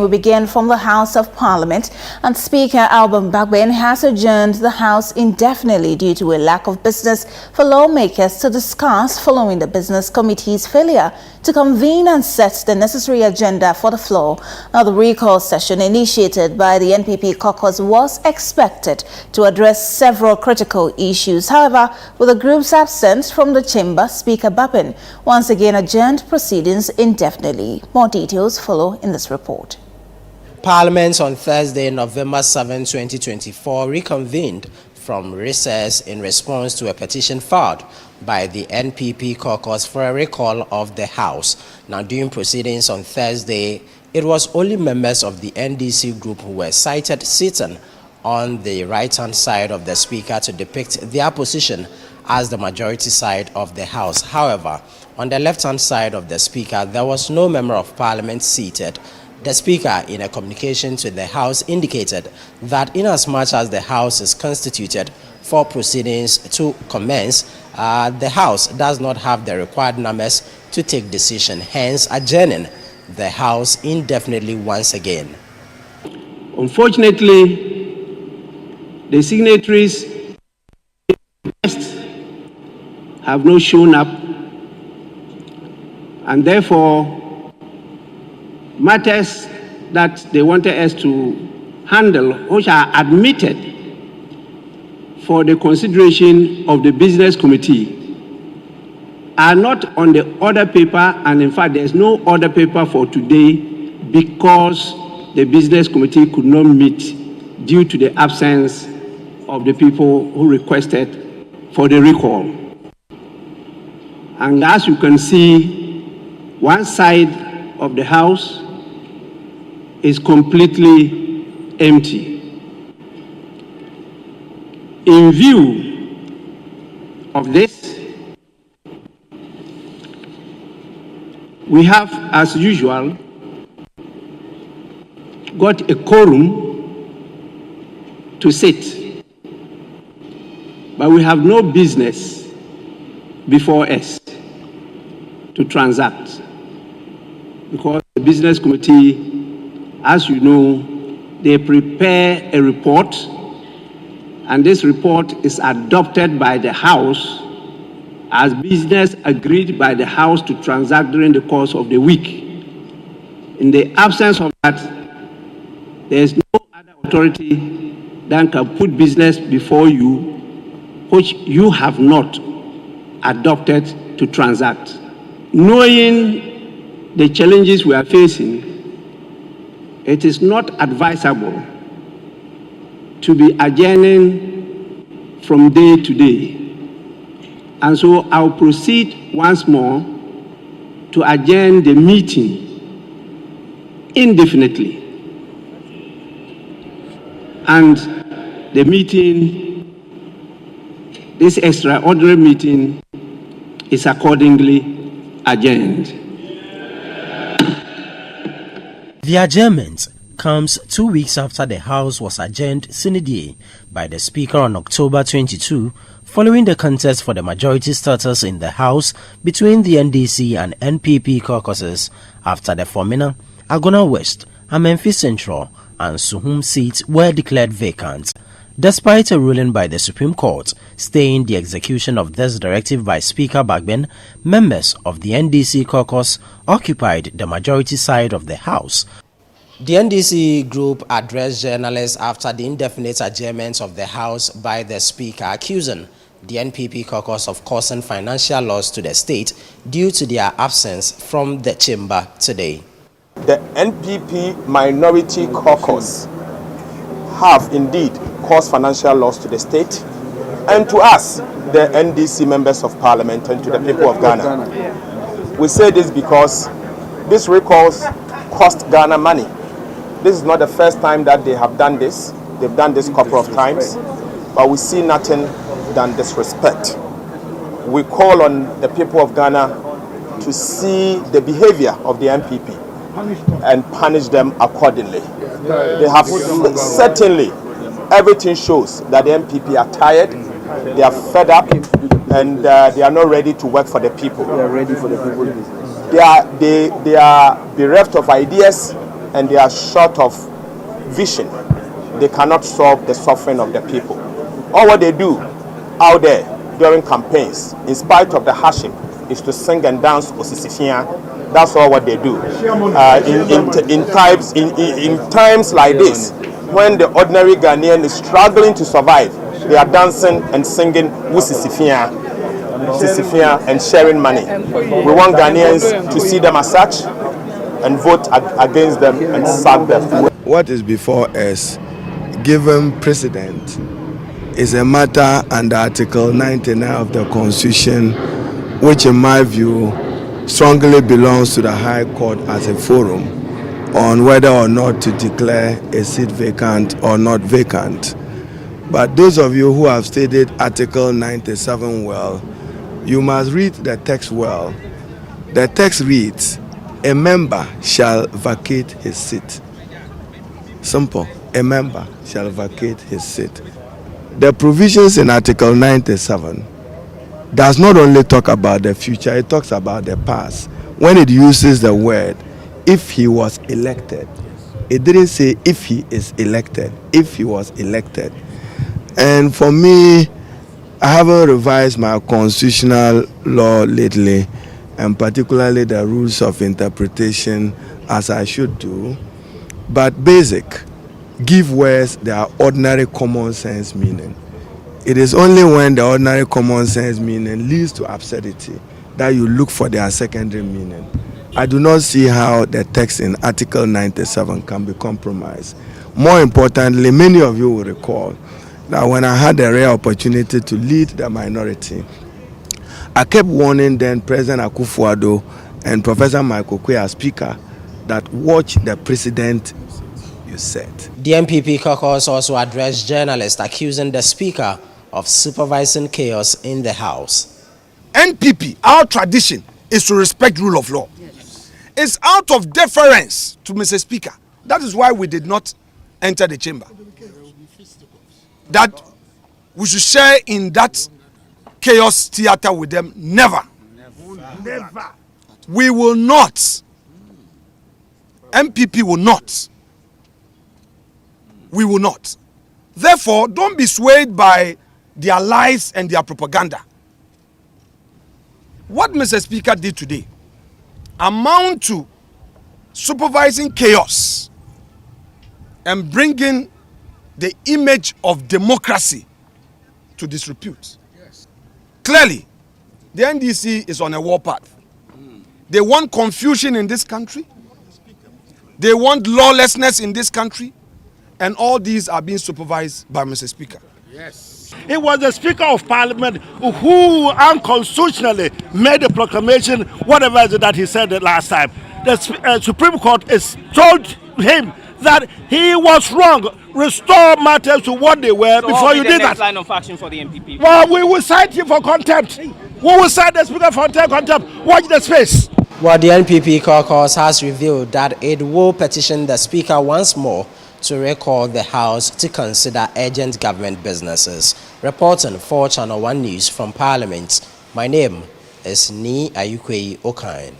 We begin from the House of Parliament, and Speaker Alban Bagbin has adjourned the House indefinitely due to a lack of business for lawmakers to discuss following the Business Committee's failure to convene and set the necessary agenda for the floor. Now, the recall session initiated by the NPP caucus was expected to address several critical issues. However, with the group's absence from the chamber, Speaker Bagbin once again adjourned proceedings indefinitely. More details follow in this report. Parliament on Thursday, November 7, 2024, reconvened from recess in response to a petition filed by the NPP caucus for a recall of the House. Now, during proceedings on Thursday, it was only members of the NDC group who were cited sitting on the right-hand side of the Speaker to depict their position as the majority side of the House. However, on the left-hand side of the Speaker, there was no member of Parliament seated. The Speaker, in a communication to the House, indicated that inasmuch as the House is constituted for proceedings to commence, the House does not have the required numbers to take decision, hence adjourning the House indefinitely once again. Unfortunately, the signatories have not shown up, and therefore matters that they wanted us to handle, which are admitted for the consideration of the Business Committee, are not on the order paper, and in fact there's no order paper for today because the Business Committee could not meet due to the absence of the people who requested for the recall. And as you can see, one side of the House is completely empty. In view of this, we have, as usual, got a quorum to sit, but we have no business before us to transact, because the Business Committee, as you know, they prepare a report, and this report is adopted by the House as business agreed by the House to transact during the course of the week. In the absence of that, there is no other authority that can put business before you which you have not adopted to transact. Knowing the challenges we are facing, it is not advisable to be adjourning from day to day. And so I'll proceed once more to adjourn the meeting indefinitely. And the meeting, this extraordinary meeting, is accordingly adjourned. The adjournment comes 2 weeks after the House was adjourned sine die by the Speaker on October 22, following the contest for the majority status in the House between the NDC and NPP caucuses after the Formina, Agona West, Amenfi Central and Suhum seats were declared vacant. Despite a ruling by the Supreme Court staying the execution of this directive by Speaker Bagbin, members of the NDC caucus occupied the majority side of the House. The NDC group addressed journalists after the indefinite adjournment of the House by the Speaker, accusing the NPP caucus of causing financial loss to the state due to their absence from the chamber today. The NPP minority caucus have indeed caused financial loss to the state and to us, the NDC members of Parliament, and to the people of Ghana. We say this because these recalls cost Ghana money. This is not the first time that they have done this. They've done this a couple of times, but we see nothing than disrespect. We call on the people of Ghana to see the behavior of the NPP and punish them accordingly. They have certainly, everything shows that the NPP are tired, they are fed up, and they are not ready to work for the people. They are ready for the people. They are bereft of ideas. and they are short of vision, they cannot solve the suffering of the people. All what they do out there during campaigns, in spite of the hardship, is to sing and dance Osisifia. That's all what they do. In times like this, when the ordinary Ghanaian is struggling to survive, they are dancing and singing Osisifia and sharing money. We want Ghanaians to see them as such and vote against them and sack them. What is before us, given precedent, is a matter under Article 99 of the Constitution, which in my view strongly belongs to the High Court as a forum on whether or not to declare a seat vacant or not vacant. But those of you who have studied Article 97 well, you must read the text well. The text reads, a member shall vacate his seat. Simple. A member shall vacate his seat. The provisions in Article 97 does not only talk about the future, it talks about the past. When it uses the word, if he was elected, it didn't say if he is elected, if he was elected. And for me, I haven't revised my constitutional law lately, and particularly the rules of interpretation as I should do. But basic, give words their ordinary common sense meaning. It is only when the ordinary common sense meaning leads to absurdity that you look for their secondary meaning. I do not see how the text in Article 97 can be compromised. More importantly, many of you will recall that when I had the rare opportunity to lead the minority, I kept warning then President Akufo-Addo and Professor Michael Kwe as Speaker that watch the president you said. The NPP caucus also addressed journalists accusing the Speaker of supervising chaos in the House. NPP, our tradition is to respect rule of law. Yes. It's out of deference to Mr. Speaker. That is why we did not enter the chamber. That we should share in that chaos theater with them. Never. Never. We will not. MPP will not. We will not. Therefore, don't be swayed by their lies and their propaganda. What Mr. Speaker did today amount to supervising chaos and bringing the image of democracy to disrepute. Yes. Clearly, the NDC is on a warpath. They want confusion in this country. They want lawlessness in this country. And all these are being supervised by Mr. Speaker. Yes. It was the Speaker of Parliament who unconstitutionally made a proclamation, whatever it is that he said the last time. The Supreme Court has told him that he was wrong. Restore matters to what they were before you did that. Line of action for the MPP? Well, we will cite him for contempt. We will cite the Speaker for contempt. Watch the space. Well, the NPP caucus has revealed that it will petition the Speaker once more to recall the House to consider urgent government businesses. Reporting for Channel One News from Parliament, my name is Ni Ayukwe Okain.